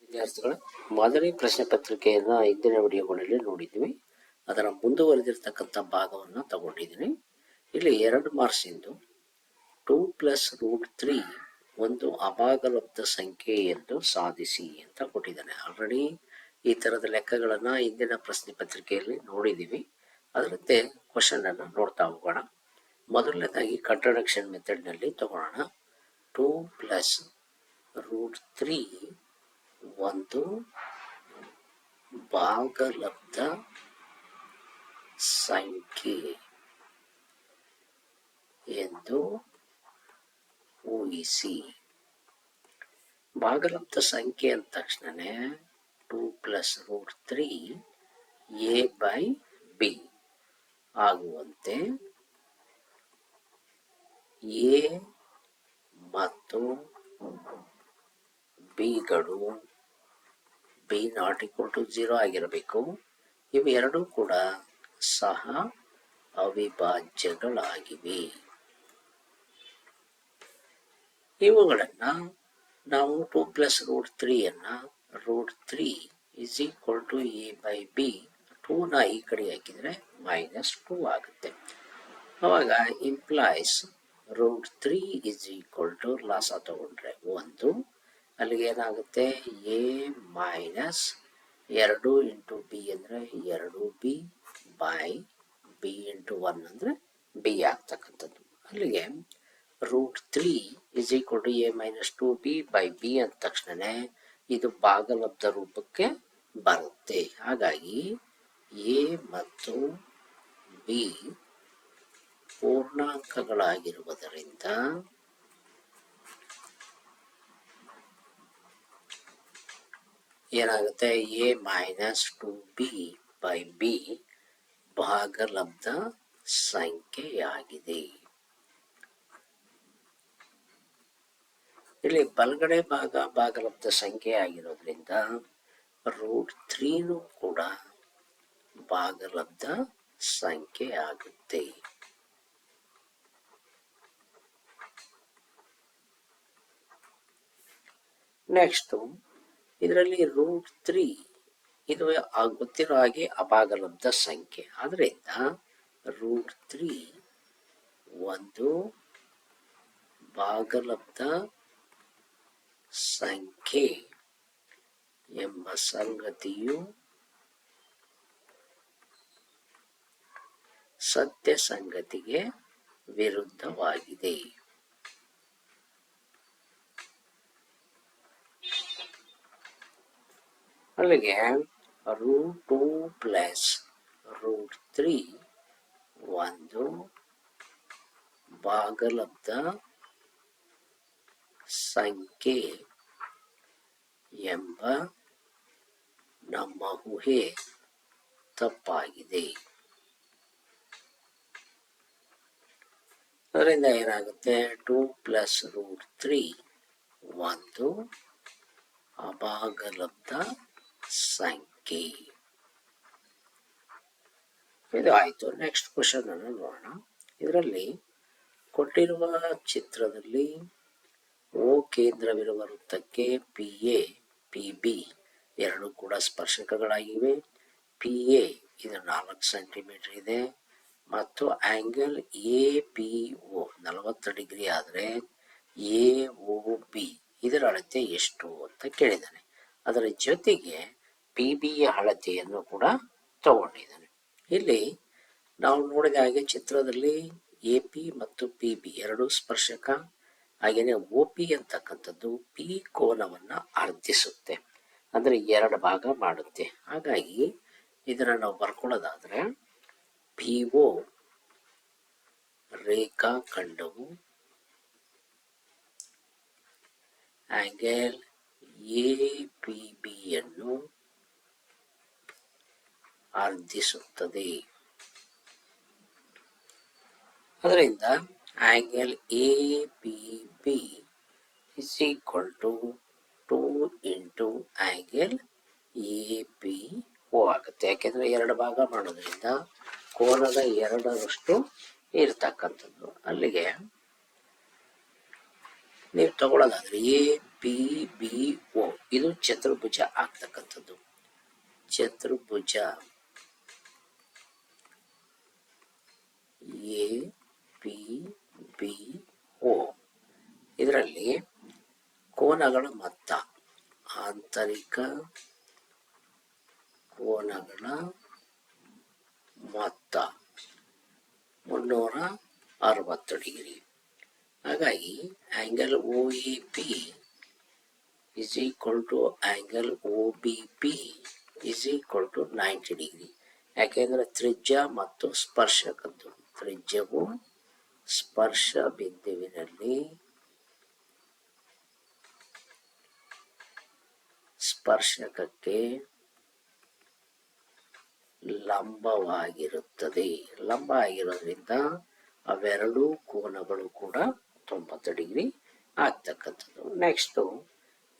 ವಿದ್ಯಾರ್ಥಿಗಳ ಮಾದರಿ ಪ್ರಶ್ನೆ ಪತ್ರಿಕೆಯನ್ನು ಹಿಂದಿನ ವಿಡಿಯೋಗಳಲ್ಲಿ ನೋಡಿದ್ವಿ. ಅದರ ಮುಂದುವರೆದಿರ್ತಕ್ಕಂಥ ಭಾಗವನ್ನು ತಗೊಂಡಿದ್ದೀನಿ. ಇಲ್ಲಿ 2 ಮಾರ್ಕ್ಸ್ ಇಂದು 2+√3 ಒಂದು ಅಭಾಗಲಬ್ಧ ಸಂಖ್ಯೆ ಎಂದು ಸಾಧಿಸಿ ಅಂತ ಕೊಟ್ಟಿದ್ದಾನೆ. ಆಲ್ರೆಡಿ ಈ ತರದ ಲೆಕ್ಕಗಳನ್ನ ಹಿಂದಿನ ಪ್ರಶ್ನೆ ಪತ್ರಿಕೆಯಲ್ಲಿ ನೋಡಿದ್ದೀವಿ. ಅದರಂತೆ ಕ್ವಶನ್ ಅನ್ನು ನೋಡ್ತಾ ಹೋಗೋಣ. ಮೊದಲನೇದಾಗಿ ಕಂಟ್ರಡಕ್ಷನ್ ಮೆಥಡ್ ನಲ್ಲಿ ತಗೊಳ್ಳೋಣ. 2+√3 ಒಂದು ಭಾಗಲಬ್ಧ ಸಂಖ್ಯೆ ಎಂದು ಊಹಿಸಿ. ಭಾಗಲಬ್ಧ ಸಂಖ್ಯೆ ಅಂದ ತಕ್ಷಣನೇ 2+√3 a/b ಆಗುವಂತೆ a ಮತ್ತು ಬಿಗಳು b≠0 ಆಗಿರಬೇಕು. ಇವೆರಡೂ ಕೂಡ ಸಹ ಅವಿಭಾಜ್ಯಗಳಾಗಿವೆ. ಇವುಗಳನ್ನ ನಾವು 2+√3 √3 a/b 2ನ ಈ ಕಡೆ ಹಾಕಿದ್ರೆ -2 ಆಗುತ್ತೆ. ಅವಾಗ ಇಂಪ್ಲೈಸ್ √3 ಲಾಸ ತಗೊಂಡ್ರೆ 1, ಅಲ್ಲಿಗೆ ಏನಾಗುತ್ತೆ a ಮೈನಸ್ 2 ಇಂಟು ಬಿ ಅಂದರೆ 2b ಬೈ b ಇಂಟು 1 ಅಂದರೆ b ಆಗ್ತಕ್ಕಂಥದ್ದು. ಅಲ್ಲಿಗೆ √3 a-2b ಬೈ b ಅಂದ ತಕ್ಷಣನೇ ಇದು ಭಾಗಲಬ್ಧ ರೂಪಕ್ಕೆ ಬರುತ್ತೆ. ಹಾಗಾಗಿ a ಮತ್ತು b ಪೂರ್ಣಾಂಕಗಳಾಗಿರುವುದರಿಂದ ಏನಾಗುತ್ತೆ a-2b ಬೈ b ಭಾಗಲಬ್ಧ ಸಂಖ್ಯೆಯಾಗಿದೆ. ಇಲ್ಲಿ ಬಲಗಡೆ ಭಾಗ ಭಾಗಲಬ್ಧ ಸಂಖ್ಯೆ ಆಗಿರೋದ್ರಿಂದ √3 ಕೂಡ ಭಾಗಲಬ್ಧ ಸಂಖ್ಯೆ ಆಗುತ್ತೆ. ನೆಕ್ಸ್ಟ್ ಇದರಲ್ಲಿ √3 ಇದು ಗೊತ್ತಿರೋ ಹಾಗೆ ಅಭಾಗಲಬ್ಧ ಸಂಖ್ಯೆ ಆದ್ರಿಂದ √3 ಒಂದು ಭಾಗಲಬ್ಧ ಸಂಖ್ಯೆ ಎಂಬ ಸಂಗತಿಯು ಸತ್ಯ ಸಂಗತಿಗೆ ವಿರುದ್ಧವಾಗಿದೆ. ಅಲ್ಲಿಗೆ √2+√3 ಒಂದು ಭಾಗಲಬ್ಧ ಸಂಖ್ಯೆ ಎಂಬ ನಮ್ಮ ಊಹೆ ತಪ್ಪಾಗಿದೆ. ಅದರಿಂದ ಏನಾಗುತ್ತೆ 2+√3 ಒಂದು ಅಭಾಗಲಬ್ಧ ಸಂಖ್ಯೆ. ಇದು ಆಯ್ತು. ನೆಕ್ಸ್ಟ್ ಕ್ವಶನ್ ಅನ್ನು ನೋಡೋಣ. ಇದರಲ್ಲಿ ಕೊಟ್ಟಿರುವ ಚಿತ್ರದಲ್ಲಿ ಓ ಕೇಂದ್ರವಿರುವ ವೃತ್ತಕ್ಕೆ PA PB ಎರಡು ಕೂಡ ಸ್ಪರ್ಶಕಗಳಾಗಿವೆ. PA ಇದು 4 ಸೆಂಟಿಮೀಟರ್ ಇದೆ ಮತ್ತು ಆಂಗಲ್ APO 40 ಡಿಗ್ರಿ ಆದರೆ AOB ಇದರ ಅಳತೆ ಎಷ್ಟು ಅಂತ ಕೇಳಿದ್ದಾನೆ. ಅದರ ಜೊತೆಗೆ PBಯ ಅಳತೆಯನ್ನು ಕೂಡ ತಗೊಂಡಿದ್ದಾನೆ. ಇಲ್ಲಿ ನಾವು ನೋಡಿದ ಹಾಗೆ ಚಿತ್ರದಲ್ಲಿ AP ಮತ್ತು PB ಎರಡು ಸ್ಪರ್ಶಕ, ಹಾಗೇನೆ OP ಅಂತಕ್ಕಂಥದ್ದು P ಕೋನವನ್ನ ಅರ್ಧಿಸುತ್ತೆ, ಅಂದ್ರೆ 2 ಭಾಗ ಮಾಡುತ್ತೆ. ಹಾಗಾಗಿ ಇದನ್ನ ನಾವು ಬರ್ಕೊಳ್ಳೋದಾದ್ರೆ PO ರೇಖಾಖಂಡವು ಆಂಗಲ್ APBಯನ್ನು ಅರ್ಧಿಸುತ್ತದೆ. ಅದರಿಂದ angle APB = 2 into angle APO ಆಗುತ್ತೆ. ಯಾಕೆಂದ್ರೆ 2 ಭಾಗ ಮಾಡೋದ್ರಿಂದ ಕೋನದ 2ರಷ್ಟು ಇರ್ತಕ್ಕಂಥದ್ದು. ಅಲ್ಲಿಗೆ ನೀವು ತಗೊಳ್ಳೋದಾದ್ರೆ APBO ಇದು ಚತುರ್ಭುಜ ಆಗ್ತಕ್ಕಂಥದ್ದು. ಚತುರ್ಭುಜ ಎ ಪಿ ಬಿ ಓ ಇದರಲ್ಲಿ ಕೋನಗಳ ಮೊತ್ತ, ಆಂತರಿಕ ಕೋನಗಳ ಮೊತ್ತ 360 ಡಿಗ್ರಿ. ಹಾಗಾಗಿ angle O A P is equal to angle OBP is equal to 90 degree. ಯಾಕೆಂದರೆ ತ್ರಿಜ್ಯ ಮತ್ತು ಸ್ಪರ್ಶಕದ್ದು, ತ್ರಿಜ್ಯವು ಸ್ಪರ್ಶ ಬಿಂದುವಿನಲ್ಲಿ ಸ್ಪರ್ಶಕಕ್ಕೆ ಲಂಬವಾಗಿರುತ್ತದೆ. ಲಂಬ ಆಗಿರೋದ್ರಿಂದ ಅವೆರಡೂ ಕೋನಗಳು ಕೂಡ 90 ಡಿಗ್ರಿ ಆಗ್ತಕ್ಕಂಥದ್ದು. ನೆಕ್ಸ್ಟು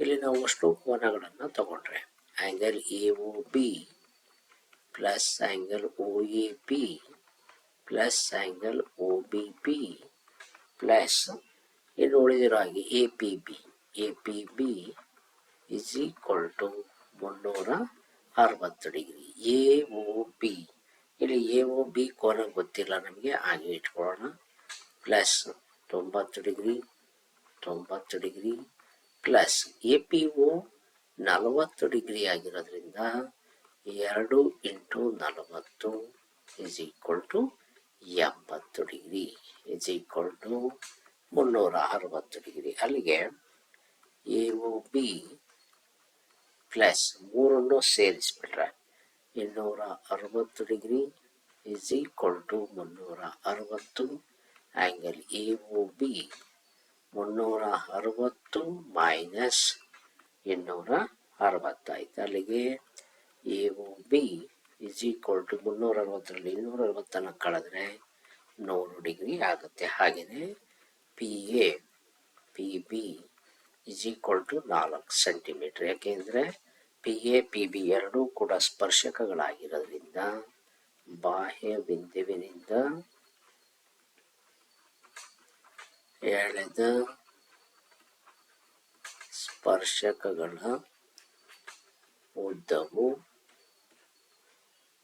ಇಲ್ಲಿ ನಾವು ಅಷ್ಟು ಕೋನಗಳನ್ನು ತಗೊಂಡ್ರೆ angle A O B plus angle O A P plus angle O B P plus ಇಲ್ಲಿ ಉಳಿದಿರೋ ಹಾಗೆ A P B is equal to 360 degree. A O B ಇಲ್ಲಿ ಎ ಒ ಬಿ ಕೋನ ಗೊತ್ತಿಲ್ಲ ನಮಗೆ, ಹಾಗೆ ಇಟ್ಕೊಳ್ಳೋಣ. Plus 90 degree plus A P O 40 degree ಆಗಿರೋದ್ರಿಂದ 2 into 40 is equal to 80 degree is equal to 360 degree. ಅಲ್ಲಿಗೆ ಎ ಒ ಬಿ ಪ್ಲಸ್ 3 ಸೇರಿಸ್ಬಿಟ್ರೆ 260 degree is equal to 360. Angle A O B 360 minus 260 ಆಯ್ತು. ಅಲ್ಲಿಗೆ A O B is equal to 360ರಲ್ಲಿ 260 ಕಳೆದ್ರೆ 100 degree ಆಗುತ್ತೆ. ಹಾಗೆಯೇ P A P B is equal to 4 centimetre. ಯಾಕೆಂದರೆ P A P B ಎರಡೂ ಕೂಡ ಸ್ಪರ್ಶಕಗಳಾಗಿರೋದ್ರಿಂದ ಬಾಹ್ಯ ಬಿಂದುವಿನಿಂದ ಎಳೆದ ಸ್ಪರ್ಶಕಗಳ ಉದ್ದವು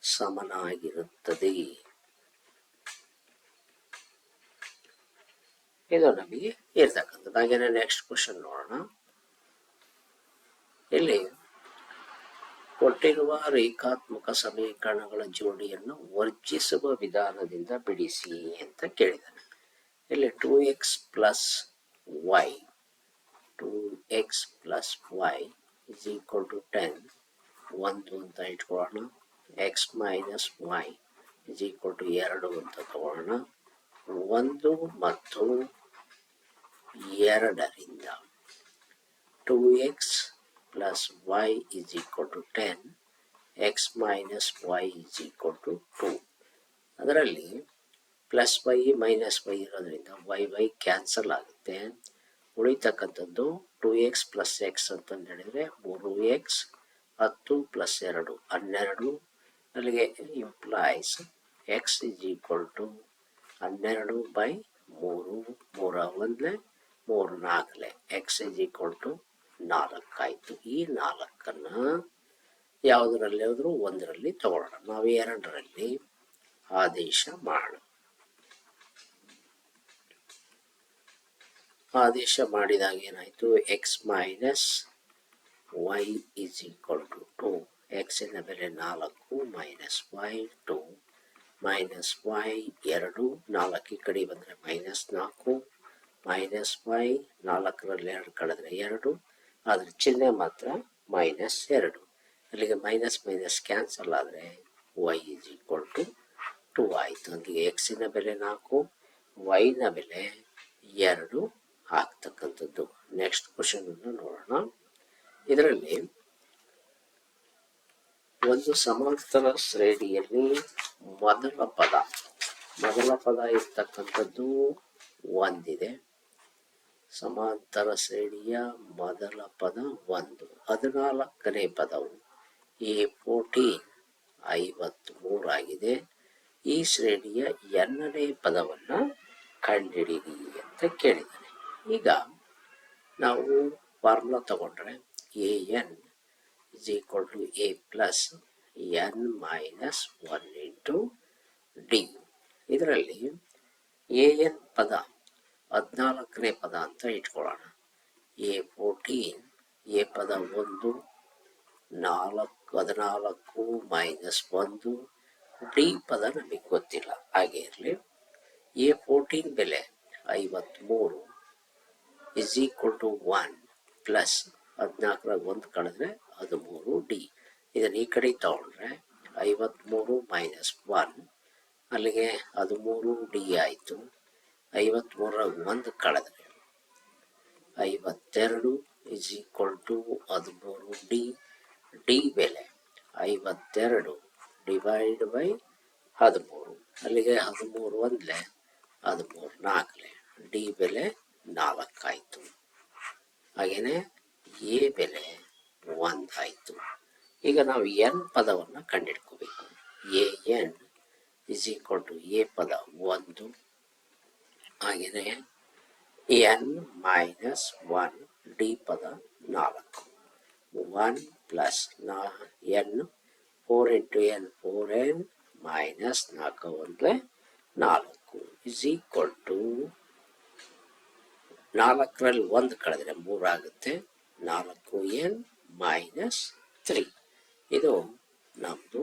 ಸಮನಾಗಿರುತ್ತದೆ. ಇದು ನಮಗೆ ಇರ್ತಕ್ಕಂಥದ್ದು. ಹಾಗೆಯೇ ನೆಕ್ಸ್ಟ್ ಕ್ವಶನ್ ನೋಡೋಣ. ಇಲ್ಲಿ ಕೊಟ್ಟಿರುವ ರೇಖಾತ್ಮಕ ಸಮೀಕರಣಗಳ ಜೋಡಿಯನ್ನು ವರ್ಜಿಸುವ ವಿಧಾನದಿಂದ ಬಿಡಿಸಿ ಅಂತ ಕೇಳಿದ್ದಾನೆ. ಇಲ್ಲಿ 2x plus Y is equal to 10 1 ಅಂತ ಇಟ್ಕೊಳ್ಳೋಣ. X minus Y is equal to 2 ಅಂತ ತಗೊಳ್ಳೋಣ. 1 ಮತ್ತು 2ರಿಂದ 2x plus Y is equal to 10 X minus Y is equal to 2. ಅದರಲ್ಲಿ ಪ್ಲಸ್ ವೈ ಮೈನಸ್ ವೈ ಇರೋದ್ರಿಂದ ವೈ ಕ್ಯಾನ್ಸಲ್ ಆಗುತ್ತೆ. ಉಳಿತಕ್ಕಂಥದ್ದು 2x ಪ್ಲಸ್ ಎಕ್ಸ್ ಅಂತಂದು ಹೇಳಿದರೆ 3x 10 ಪ್ಲಸ್ 2 12. ಅಲ್ಲಿಗೆ implies X is equal to 12/3 3 1 3 4 X is equal to 4 ಆಯಿತು. ಈ 4ಅನ್ನು ಯಾವುದರಲ್ಲಿ ಹೋದರೂ ಒಂದರಲ್ಲಿ ತಗೊಳ್ಳೋಣ. ನಾವು 2ರಲ್ಲಿ ಆದೇಶ ಮಾಡೋಣ. ಆದೇಶ ಮಾಡಿದಾಗ ಏನಾಯಿತು, X minus Y is equal to 2. ಎಕ್ಸಿನ ಬೆಲೆ 4 ಮೈನಸ್ ವೈ 2 ಮೈನಸ್ ವೈ 2 4 ಈ ಕಡೆ ಬಂದರೆ -4 ಮೈನಸ್ ವೈ 4ರಲ್ಲಿ 2 ಕಳೆದ್ರೆ 2, ಆದರೆ ಚಿಹ್ನೆ ಮಾತ್ರ -2. ಅಲ್ಲಿಗೆ ಮೈನಸ್ ಮೈನಸ್ ಕ್ಯಾನ್ಸಲ್ ಆದರೆ ವೈ ಇಸ್ ಈಕ್ವಲ್ ಟು 2 ಆಯಿತು. ಅಲ್ಲಿಗೆ ಎಕ್ಸಿನ ಬೆಲೆ 4 ವೈನ ಬೆಲೆ 2 ಆಗ್ತಕ್ಕಂಥದ್ದು. ನೆಕ್ಸ್ಟ್ ಕ್ವಶನ್ ಅನ್ನು ನೋಡೋಣ. ಇದರಲ್ಲಿ ಒಂದು ಸಮಾಂತರ ಶ್ರೇಣಿಯಲ್ಲಿ ಮೊದಲ ಪದ ಇರ್ತಕ್ಕಂಥದ್ದು ಒಂದಿದೆ. ಸಮಾಂತರ ಶ್ರೇಣಿಯ ಮೊದಲ ಪದ 1. 14ನೇ ಪದವು A14 53 ಆಗಿದೆ. ಈ ಶ್ರೇಣಿಯ nನೇ ಪದವನ್ನು ಕಂಡುಹಿಡಿಯಿರಿ ಅಂತ ಕೇಳಿದ್ದಾನೆ. ಈಗ ನಾವು ಫಾರ್ಮುಲಾ ತಗೊಂಡ್ರೆ A N is equal to a plus n minus 1 into d. ಇದರಲ್ಲಿ ಎ ಎನ್ ಪದ 14ನೇ ಪದ ಅಂತ ಇಟ್ಕೊಳ್ಳೋಣ. ಎ 14 ಎ ಪದ 1 14 ಮೈನಸ್ 1 ಡಿ ಪದ ನಮಗೆ ಗೊತ್ತಿಲ್ಲ, ಹಾಗೆ ಇರಲಿ. ಎ 14 ಬೆಲೆ 53 ಇಸ್ ಈಕ್ವಲ್ ಟು 1 ಪ್ಲಸ್ 14 1 ಕಳೆದ್ರೆ 13 ಡಿ. ಇದನ್ನು ಈ ಕಡೆ ತಗೊಂಡ್ರೆ 53 ಮೈನಸ್ 1 ಅಲ್ಲಿಗೆ 13 ಡಿ ಆಯಿತು. 53 1 ಕಳೆದ್ರೆ 52 is equal to 13 D. D ಬೆಲೆ 52 ಡಿವೈಡ್ ಬೈ 13, ಅಲ್ಲಿಗೆ 13 ಒಂದಲೇ 13 4 ಡಿ ಬೆಲೆ 4 ಆಯಿತು. ಹಾಗೆಯೇ ಎ ಬೆಲೆ 1 ಆಯಿತು. ಈಗ ನಾವು ಎನ್ ಪದವನ್ನು ಕಂಡುಹಿಡ್ಕೋಬೇಕು. A N is equal to A ಪದ 1, ಹಾಗೆಯೇ ಎನ್ ಮೈನಸ್ 1 ಡಿ ಪದ 4. 1 plus N 4 into N 4n minus 4 1 4 is equal to 4ರಲ್ಲಿ 1 ಕಳೆದ್ರೆ 3 ಆಗುತ್ತೆ. 4n minus 3. ಇದು ನಮ್ಮದು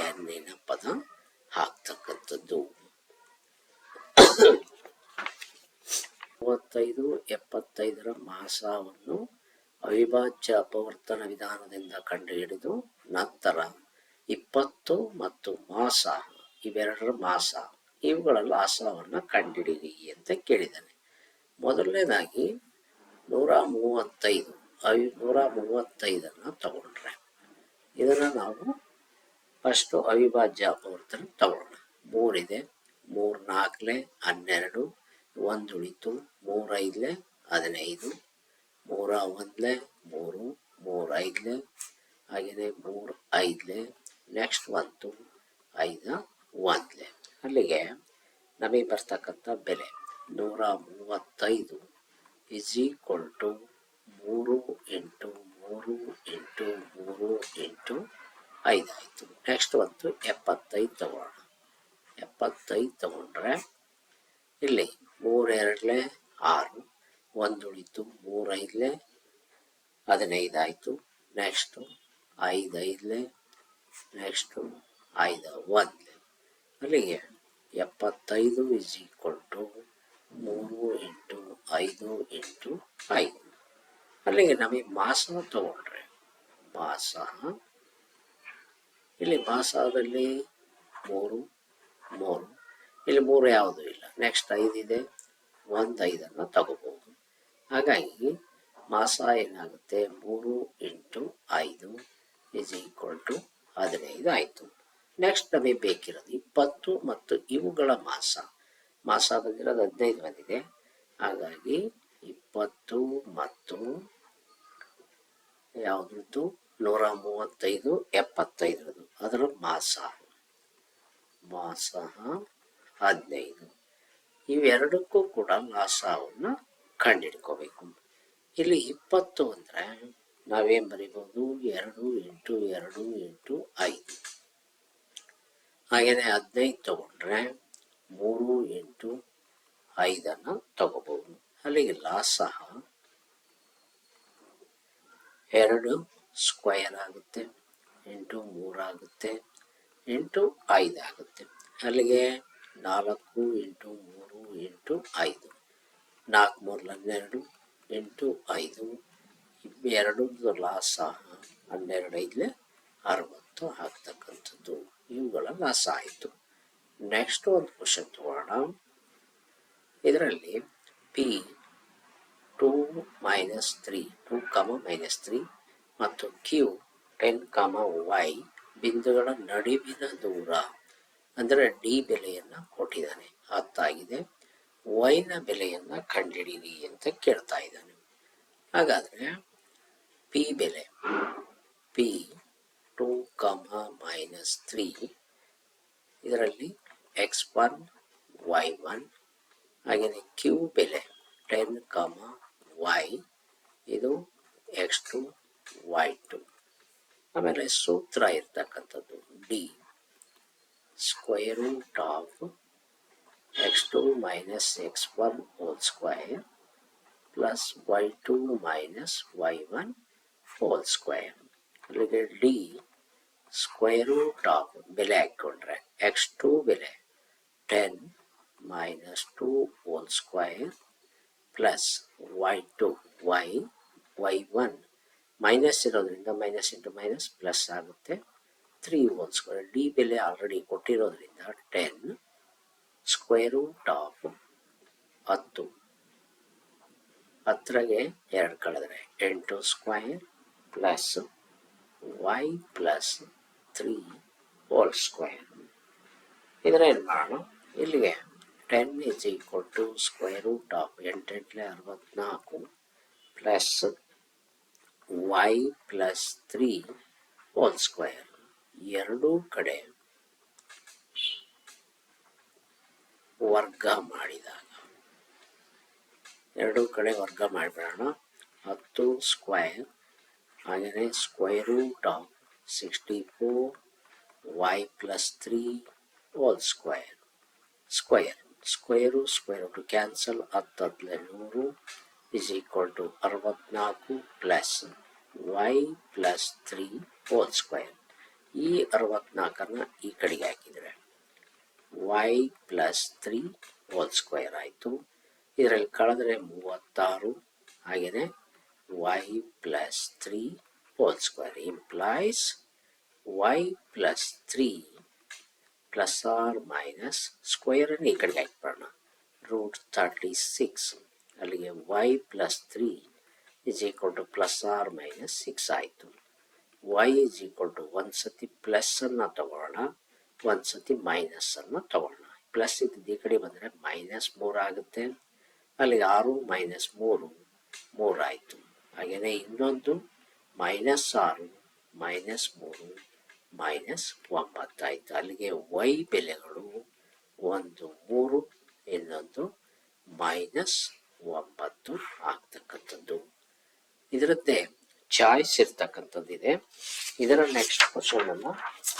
ಎನ್ನಿನ ಪದ ಹಾಕ್ತಕ್ಕಂಥದ್ದು. 35-75ರ ಮಾಸವನ್ನು ಅವಿಭಾಜ್ಯ ಅಪವರ್ತನ ವಿಧಾನದಿಂದ ಕಂಡುಹಿಡಿದು ನಂತರ 20 ಮತ್ತು ಮಾಸ ಇವೆರಡರ ಮಾಸ ಇವುಗಳ ಲಾಸವನ್ನು ಕಂಡುಹಿಡಿಯಿರಿ ಅಂತ ಕೇಳಿದ್ದಾನೆ. ಮೊದಲನೇದಾಗಿ 135 ತಗೊಂಡ್ರೆ ಇದನ್ನು ನಾವು ಫಸ್ಟು ಅವಿಭಾಜ್ಯ ಅಪವರ್ತನ ತಗೊಳ್ಳೋಣ. 3 ಇದೆ, 3 4 12, 1 ಉಳಿತು, 3 5 15, 3 1 3, 3 5 ಹಾಗೆಯೇ 3 5 ನೆಕ್ಸ್ಟ್ 1 5 1. ಅಲ್ಲಿಗೆ ನಮಗೆ ಬರ್ತಕ್ಕಂಥ ಬೆಲೆ 135 is equal to 3 into 3 into 3 into 5 ಆಯಿತು. ನೆಕ್ಸ್ಟ್ 75 ತಗೊಳ್ಳೋಣ. 75 ತಗೊಂಡ್ರೆ ಇಲ್ಲಿ 3 2 6, 1 ಉಳಿತು, 3 5 15 ಆಯಿತು. Next 5 5 next 5 1. ಅಲ್ಲಿಗೆ 75 is equal to 3 into 5 into 5. ಅಲ್ಲಿಗೆ ನಮಗೆ ಮಾಸ ತಗೊಂಡ್ರೆ ಮಾಸ ಇಲ್ಲಿ ಮಾಸದಲ್ಲಿ 3 3 ಇಲ್ಲಿ 3 ಯಾವುದೂ ಇಲ್ಲ. ನೆಕ್ಸ್ಟ್ 5 ಇದೆ, 1 5 ತಗೋಬಹುದು. ಹಾಗಾಗಿ ಮಾಸ ಏನಾಗುತ್ತೆ 3 ಇಂಟು 5 ಇಸ್ ಈಕ್ವಲ್ ಟು 15 ಆಯಿತು. ನೆಕ್ಸ್ಟ್ ನಮಗೆ ಬೇಕಿರೋದು 20 ಮತ್ತು ಇವುಗಳ ಮಾಸ ಬಂದಿರೋದು 15 ಬಂದಿದೆ. ಹಾಗಾಗಿ 20 ಮತ್ತು ಯಾವುದ್ರದ್ದು 135 75ರದು ಅದರ ಮಾಸ 15. ಇವೆರಡಕ್ಕೂ ಕೂಡ ಲಾಸವನ್ನು ಕಂಡುಹಿಡ್ಕೋಬೇಕು. ಇಲ್ಲಿ 20 ಅಂದರೆ ನಾವೇನು ಬರಿಬೋದು 2 ಇಂಟು 2 ಇಂಟು 5. ಹಾಗೆಯೇ 15 ತಗೊಂಡ್ರೆ 3 ಇಂಟು 5 ತಗೋಬಹುದು. ಅಲ್ಲಿಗೆ ಲಾಸ 2 ಸ್ಕ್ವಯರ್ ಆಗುತ್ತೆ, ಇಂಟು 3 ಆಗುತ್ತೆ, ಇಂಟು 5 ಆಗುತ್ತೆ. ಅಲ್ಲಿಗೆ 4 ಇಂಟು 3 ಇಂಟು 5, 4 3 12 ಇಂಟು 5. ಇವೆರಡರದ್ದು ಲಾಸ 12 5 60 ಆಗ್ತಕ್ಕಂಥದ್ದು. ಇವುಗಳ ಲಾಸ ಆಯಿತು. ನೆಕ್ಸ್ಟ್ ಒಂದು ಕ್ವಶನ್ ತಗೋಣ. ಇದರಲ್ಲಿ ಪಿ 2 ಮೈನಸ್ 3 2, -3 ಮತ್ತು ಕ್ಯೂ 10, y ಬಿಂದುಗಳ ನಡುವಿನ ದೂರ ಅಂದರೆ ಡಿ ಬೆಲೆಯನ್ನು ಕೊಟ್ಟಿದ್ದಾನೆ. 10 ಆಗಿದೆ. ವೈನ ಬೆಲೆಯನ್ನು ಕಂಡುಹಿಡಿಯಿರಿ ಅಂತ ಕೇಳ್ತಾ ಇದ್ದಾನೆ. ಹಾಗಾದರೆ ಪಿ ಬೆಲೆ ಪಿ 2, -3 ಇದರಲ್ಲಿ x1 y1 ಹಾಗೆಯೇ ಕ್ಯೂ ಬೆಲೆ 10, y ಇದು x2 y2. ಆಮೇಲೆ ಸೂತ್ರ ಇರ್ತಕ್ಕಂಥದ್ದು D square root of x2 minus x1 whole square plus y2 minus y1 whole square. ಅಲ್ಲಿಗೆ ಡಿ ಸ್ಕ್ವೇರ್ ರೂಟ್ ಆಫ್ ಬೆಲೆ ಹಾಕ್ಕೊಂಡ್ರೆ x2 ಬೆಲೆ 10 minus 2 whole square plus y2 y1 minus ಇರೋದ್ರಿಂದ ಮೈನಸ್ ಇಂಟು ಮೈನಸ್ ಪ್ಲಸ್ ಆಗುತ್ತೆ 3 whole square. D ಬೆಲೆ already ಕೊಟ್ಟಿರೋದ್ರಿಂದ 10 square root of 10 10ಗೆ 2 ಕಳೆದ್ರೆ 8 square plus y plus 3 whole square. ಇದರ ಏನು ಮಾಡೋಣ, ಇಲ್ಲಿಗೆ 10 is equal to square root of 8 64 plus y plus 3 whole square. ಎರಡೂ ಕಡೆ ವರ್ಗ ಮಾಡಿದಾಗ ಎರಡೂ ಕಡೆ ವರ್ಗ ಮಾಡಿಬಿಡೋಣ. 10 ಸ್ಕ್ವೇರ್ ಹಾಗೆಯೇ square root of 64 y plus 3 whole square. Square square root cancel 10 100 is equal to 64 plus y plus 3 whole square. ಈ 64ನ್ನು ಈ ಕಡೆಗೆ ಹಾಕಿದರೆ y ಪ್ಲಸ್ 3 ಹೋಲ್ ಸ್ಕ್ವೇರ್ ಆಯಿತು. ಇದರಲ್ಲಿ ಕಳೆದ್ರೆ 36 ಹಾಗೆಯೇ y plus 3 whole square implies y plus 3 plus or minus ಸ್ಕ್ವೇರನ್ನು ಈ ಕಡೆಗೆ ಹಾಕ್ಬಿಡೋಣ ರೂಟ್ 36. ಅಲ್ಲಿಗೆ y plus 3 is equal to plus or minus 6 ಆಯಿತು. y ಇಸ್ ಈಕ್ವಲ್ ಟು ಒಂದು ಸತಿ ಪ್ಲಸ್ಸನ್ನು ತಗೊಳ್ಳೋಣ, ಒಂದು ಸತಿ ಮೈನಸ್ಸನ್ನು ತಗೊಳ್ಳೋಣ. ಪ್ಲಸ್ ಇದ್ದಿದ್ದು ಈ ಕಡೆ ಬಂದರೆ ಮೈನಸ್ 3 ಆಗುತ್ತೆ. ಅಲ್ಲಿಗೆ 6 ಮೈನಸ್ 3 3 ಆಯಿತು. ಹಾಗೆಯೇ ಇನ್ನೊಂದು ಮೈನಸ್ 6 ಮೈನಸ್ 3 ಮೈನಸ್ 9 ಆಯಿತು. ಅಲ್ಲಿಗೆ y ಬೆಲೆಗಳು ಒಂದು 3 ಇನ್ನೊಂದು ಮೈನಸ್ 9 ಆಗ್ತಕ್ಕಂಥದ್ದು. ಇದರದ್ದೇ ಚಾಯ್ಸ್ ಇರ್ತಕ್ಕಂಥದ್ದಿದೆ. ಇದರ ನೆಕ್ಸ್ಟ್ ಕ್ವಶನ್ ಅನ್ನು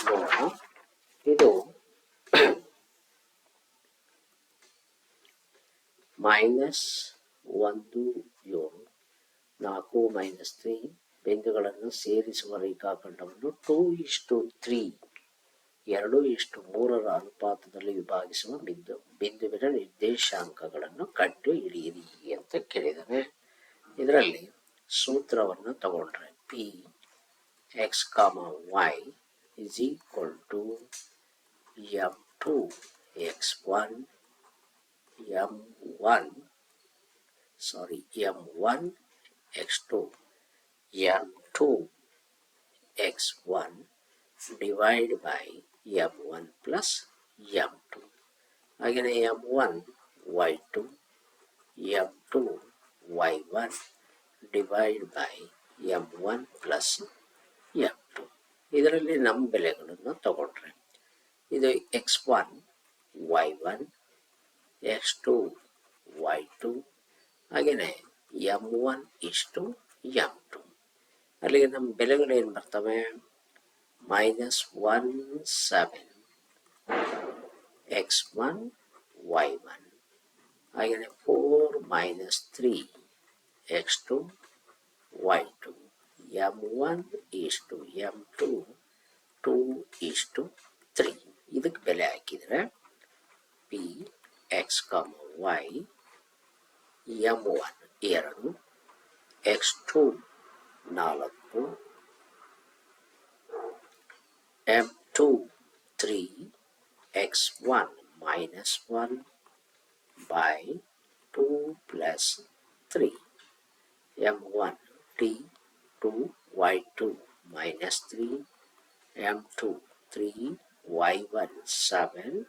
ನೋಡೋಣ. ಇದು -1 7 4 -3 ಬಿಂದುಗಳನ್ನು ಸೇರಿಸುವ ರೇಖಾಖಂಡವನ್ನು 2:3 2:3 ಅನುಪಾತದಲ್ಲಿ ವಿಭಾಗಿಸುವ ಬಿಂದುವಿನ ನಿರ್ದೇಶಾಂಕಗಳನ್ನು ಕಂಡು ಹಿಡಿಯಿರಿ ಅಂತ ಕೇಳಿದರೆ, ಇದರಲ್ಲಿ ಸೂತ್ರವನ್ನು ತಗೊಂಡ್ರೆ P X y is equal to m2 x1 m1 x2 m2 x1 divide by m1 plus m2. ಹಾಗೆಯೇ m1 y2 m2 y1 divide by m1 plus m2. ಇದರಲ್ಲಿ ನಮ್ಮ ಬೆಲೆಗಳನ್ನು ತಗೊಂಡ್ರೆ ಇದು x1 y1 x2 y2 ಹಾಗೆಯೇ m1 ಇಷ್ಟು m2. ಅಲ್ಲಿಗೆ ನಮ್ಮ ಬೆಲೆಗಳು ಏನು ಬರ್ತವೆ, -17 x1 y1 ಹಾಗೆಯೇ 4 3 x2 y2 m1 ಇಷ್ಟು m2 2:3. ಇದಕ್ಕೆ ಬೆಲೆ ಹಾಕಿದರೆ P X y m1 2 x2 4 m2 3 x1 -1 by 2 plus 3 m1 t 2 y2 minus 3 m2 3 y1 7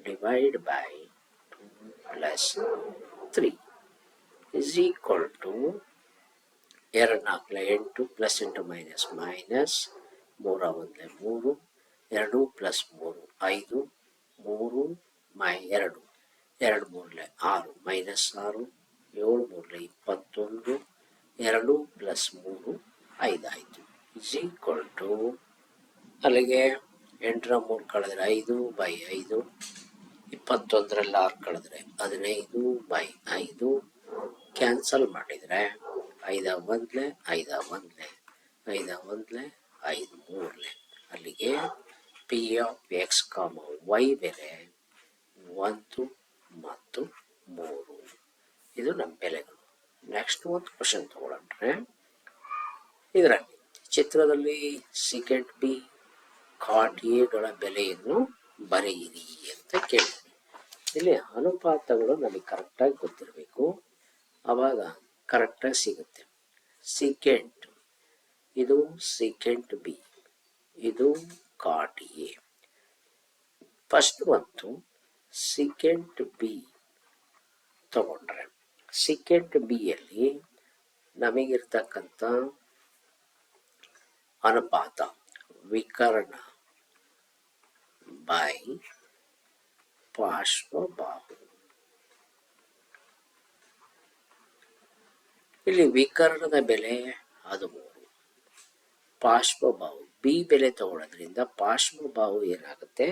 divided by 2 plus 3 is equal to 2 plus into minus minus 3 1 3 2 plus 3 5 3 2 2 3 6 minus 6 7 3 21 2 plus 3 5 ಆಯಿತು. Is equal to ಅಲ್ಲಿಗೆ 8ರ 3 ಕಳೆದ್ರೆ 5/5, 21ರಲ್ಲಿ 6 ಕಳೆದ್ರೆ 15/5, cancel ಮಾಡಿದರೆ 5 1 5 3 ಅಲ್ಲಿಗೆ P of X ಕಾಮ Y ಬೆಲೆ 1 ಮತ್ತು 3. ಇದು ನಮ್ಮ ಬೆಲೆಗಳು. ನೆಕ್ಸ್ಟ್ ಒಂದು ಕ್ವಶನ್ ತಗೊಳ್ರೆ, ಇದರಲ್ಲಿ ಚಿತ್ರದಲ್ಲಿ ಸೆಕೆಂಡ್ ಬಿ ಕಾಟ್ ಎಗಳ ಬೆಲೆಯನ್ನು ಬರೆಯಿರಿ ಅಂತ ಕೇಳಿದೆ. ಇಲ್ಲಿ ಅನುಪಾತಗಳು ನಮಗೆ ಕರೆಕ್ಟಾಗಿ ಗೊತ್ತಿರಬೇಕು, ಆವಾಗ ಕರೆಕ್ಟಾಗಿ ಸಿಗುತ್ತೆ. ಸೆಕೆಂಡ್, ಇದು ಸೆಕೆಂಡ್ ಬಿ, ಇದು ಕಾಟ್ ಎ. ಫಸ್ಟ್ ಒಂದು ಸೆಕೆಂಡ್ ಬಿ ತಗೊಂಡ್ರೆ, ಸೆಕೆಂಡ್ ಬಿಯಲ್ಲಿ ನಮಗಿರ್ತಕ್ಕಂಥ ಅನುಪಾತ ವಿಕರ್ಣ ಬೈ ಪಾರ್ಶ್ವಬಾಹು. ಇಲ್ಲಿ ವಿಕರ್ಣದ ಬೆಲೆ 13, ಪಾರ್ಶ್ವಬಾಹು ಬಿ ಬೆಲೆ ತಗೊಳ್ಳೋದ್ರಿಂದ ಪಾರ್ಶ್ವಬಾಹು ಏನಾಗುತ್ತೆ,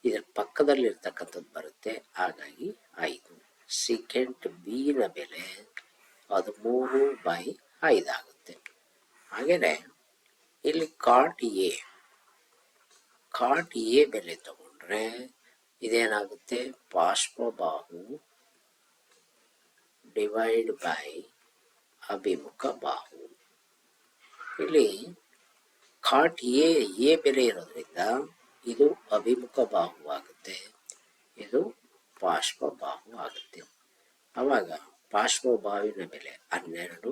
ಇದರ ಪಕ್ಕದಲ್ಲಿರ್ತಕ್ಕಂಥದ್ದು ಬರುತ್ತೆ, ಹಾಗಾಗಿ 5. ಸೆಕೆಂಡ್ ಬಿ ನ ಬೆಲೆ 13/5 ಆಗುತ್ತೆ. ಹಾಗೆಯೇ ಇಲ್ಲಿ ಕಾಟ್ ಎ ಬೆಲೆ ತಗೊಂಡ್ರೆ ಇದೇನಾಗುತ್ತೆ, ಪಾರ್ಶ್ವಬಾಹು ಡಿವೈಡ್ ಬೈ ಅಭಿಮುಖ ಬಾಹು. ಇಲ್ಲಿ ಕಾಟ್ ಎ ಬೆಲೆ ಇರೋದ್ರಿಂದ ಇದು ಅಭಿಮುಖ ಬಾಹು ಆಗುತ್ತೆ, ಇದು ಪಾರ್ಶ್ವಬಾಹು ಆಗುತ್ತೆ. ಆವಾಗ ಪಾರ್ಶ್ವಬಾಹುವಿನ ಬೆಲೆ 12,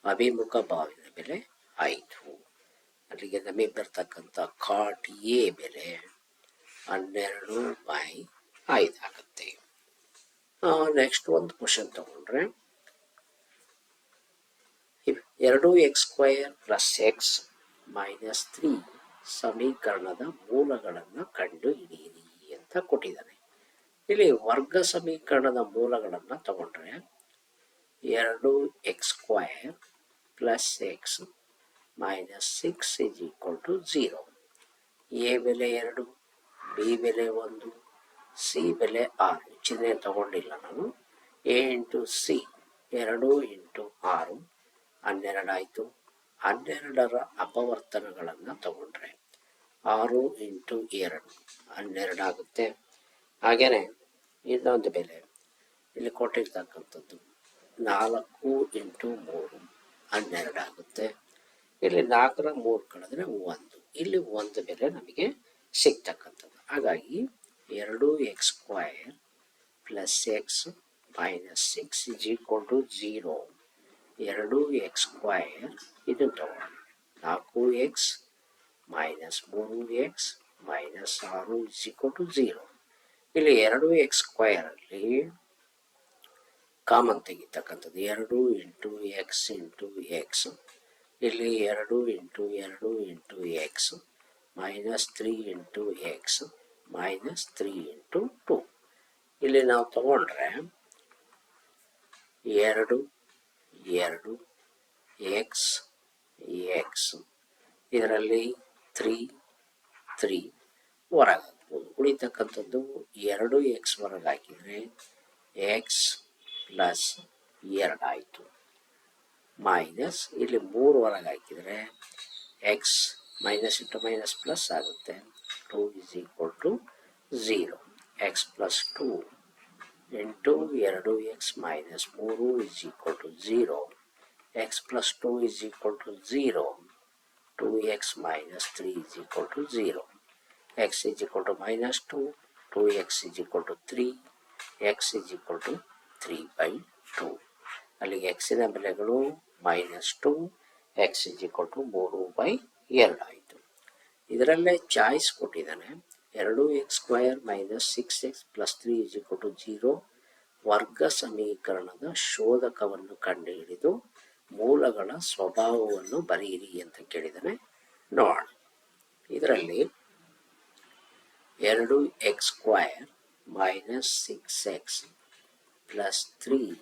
ಅಭಿಮುಖ ಬಾಹುವಿನ ಬೆಲೆ 5. ಅಲ್ಲಿಗೆ ನಮಗೆ ಬರ್ತಕ್ಕಂಥ ಕಾಟ್ ಎ ಬೆಲೆ 12/5 ಆಗುತ್ತೆ. ನೆಕ್ಸ್ಟ್ ಒಂದು ಕ್ವಶನ್ ತಗೊಂಡ್ರೆ, 2x² + x - 3 ಸಮೀಕರಣದ ಮೂಲಗಳನ್ನು ಕಂಡು ಹಿಡಿಯಿರಿ ಅಂತ ಕೊಟ್ಟಿದ್ದಾನೆ. ಇಲ್ಲಿ ವರ್ಗ ಸಮೀಕರಣದ ಮೂಲಗಳನ್ನು ತಗೊಂಡ್ರೆ 2x² + x - 6 = 0. ಎ ಬೆಲೆ 2, ಬಿ ಬೆಲೆ 1, ಸಿ ಬೆಲೆ 6. ಚಿಹ್ನೆ ತಗೊಂಡಿಲ್ಲ ನಾನು. ಎ ಇಂಟು ಸಿ 2 × 6 12 ಆಯಿತು. 12ರ ಅಪವರ್ತನಗಳನ್ನು ತಗೊಂಡ್ರೆ 6 × 2 12 ಆಗುತ್ತೆ. ಹಾಗೆಯೇ ಇನ್ನೊಂದು ಬೆಲೆ ಇಲ್ಲಿ ಕೊಟ್ಟಿರ್ತಕ್ಕಂಥದ್ದು 4 × 3 12 ಆಗುತ್ತೆ. ಇಲ್ಲಿ 4ರ 3 ಕಳೆದ್ರೆ 1, ಇಲ್ಲಿ 1 ಬೆಲೆ ನಮಗೆ ಸಿಗ್ತಕ್ಕಂಥದ್ದು. ಹಾಗಾಗಿ 2x² + x - 6 = 0. 2x² ಇದು ತಗೊಳ್ಳಿ, 4x - 3x - 6 = 0. ಇಲ್ಲಿ 2x² ಅಲ್ಲಿ ಕಾಮನ್ ತೆಗಿತಕ್ಕಂಥದ್ದು 2 × x × x. ಇಲ್ಲಿ 2 × 2 × x - 3 × x - 3 × 2. ಇಲ್ಲಿ ನಾವು ತಗೊಂಡ್ರೆ 2 2 x x, ಇದರಲ್ಲಿ 3 3 ಹೊರಗೆ ಹಾಕ್ಬೋದು. ಉಳಿತಕ್ಕಂಥದ್ದು 2x ಹೊರಗೆ ಹಾಕಿದರೆ x + 2 ಆಯಿತು, ಮೈನಸ್ ಇಲ್ಲಿ 3 ಹೊರಗೆ ಹಾಕಿದರೆ x minus into minus plus ಆಗುತ್ತೆ. 2 = 0. x + 2 into 2x - 3 = 0. x + 2 = 0. 2x - 3 = 0. x -2, 2x = 3, x = 3/2. ಅಲ್ಲಿಗೆ ಎಕ್ಸಿನ ಬೆಲೆಗಳು -2, x = 3/2 ಆಯಿತು. ಇದರಲ್ಲೇ ಚಾಯ್ಸ್ ಕೊಟ್ಟಿದ್ದಾನೆ. 2x² - 6x + 3 = 0 ವರ್ಗ ಸಮೀಕರಣದ ಶೋಧಕವನ್ನು ಕಂಡುಹಿಡಿದು ಮೂಲಗಳ ಸ್ವಭಾವವನ್ನು ಬರೆಯಿರಿ ಅಂತ ಕೇಳಿದ್ದಾನೆ. ನೋಡೋಣ. ಇದರಲ್ಲಿ 2x² - 6x + 3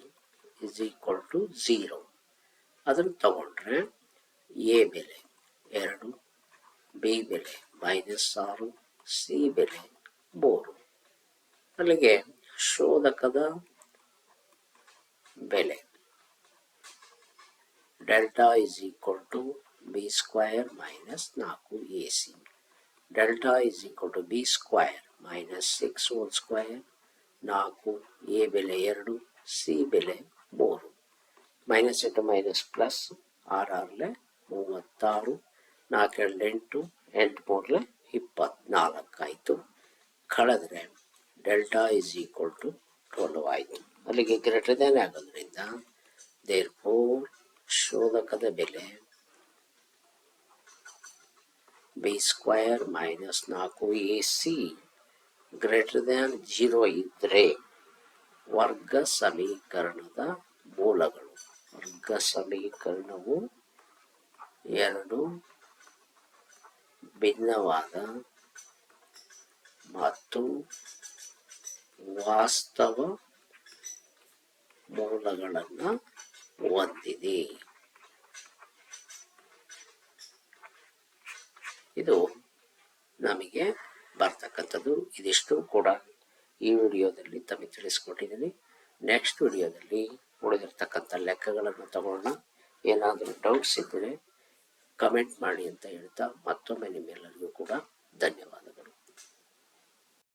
= 0 ಅದನ್ನು ತಗೊಂಡ್ರೆ ಎ ಬೆಲೆ 2, ಬಿ ಬೆಲೆ -6, ಸಿ ಬೆಲೆ 3. ಅಲ್ಲಿಗೆ ಶೋಧಕದ ಬೆಲೆ delta is equal to B square minus 4ac. Delta is equal to B square minus 6 whole square. 4, A ಬೆಲೆ 2, ಸಿ ಬೆಲೆ 3. ಮೈನಸ್ ಇಂಟು ಮೈನಸ್ ಪ್ಲಸ್, 6 36, 4 8, 8 3 24 ಆಯಿತು. ಕಳೆದ್ರೆ ಡೆಲ್ಟಾ ಇಸ್ ಈಕ್ವಲ್ ಟು 12 ಆಯಿತು. ಅಲ್ಲಿಗೆ ಗ್ರೇಟರ್ ದ್ಯಾನ್ ಆಗೋದ್ರಿಂದ ದೇರ್ಫೋರ್ ಶೋಧಕದ ಬೆಲೆ B square minus 4ac greater than 0 ಇದ್ದರೆ ವರ್ಗ ಸಮೀಕರಣದ ಮೂಲಗಳು. ವರ್ಗ ಸಮೀಕರಣವು 2 ಭಿನ್ನವಾದ ಮತ್ತು ವಾಸ್ತವ ಮೂಲಗಳನ್ನು ಹೊಂದಿದೆ. ಇದು ನಮಗೆ ಬರ್ತಕ್ಕಂಥದ್ದು. ಇದಿಷ್ಟು ಕೂಡ ಈ ವಿಡಿಯೋದಲ್ಲಿ ತಮಗೆ ತಿಳಿಸ್ಕೊಟ್ಟಿದ್ದೀನಿ. ನೆಕ್ಸ್ಟ್ ವಿಡಿಯೋದಲ್ಲಿ ಉಳಿದಿರ್ತಕ್ಕಂಥ ಲೆಕ್ಕಗಳನ್ನು ತಗೊಳ್ಳೋಣ. ಏನಾದರೂ ಡೌಟ್ಸ್ ಇದ್ದರೆ ಕಮೆಂಟ್ ಮಾಡಿ ಅಂತ ಹೇಳ್ತಾ ಮತ್ತೊಮ್ಮೆ ನಿಮ್ಮೆಲ್ಲರಿಗೂ ಕೂಡ ಧನ್ಯವಾದ.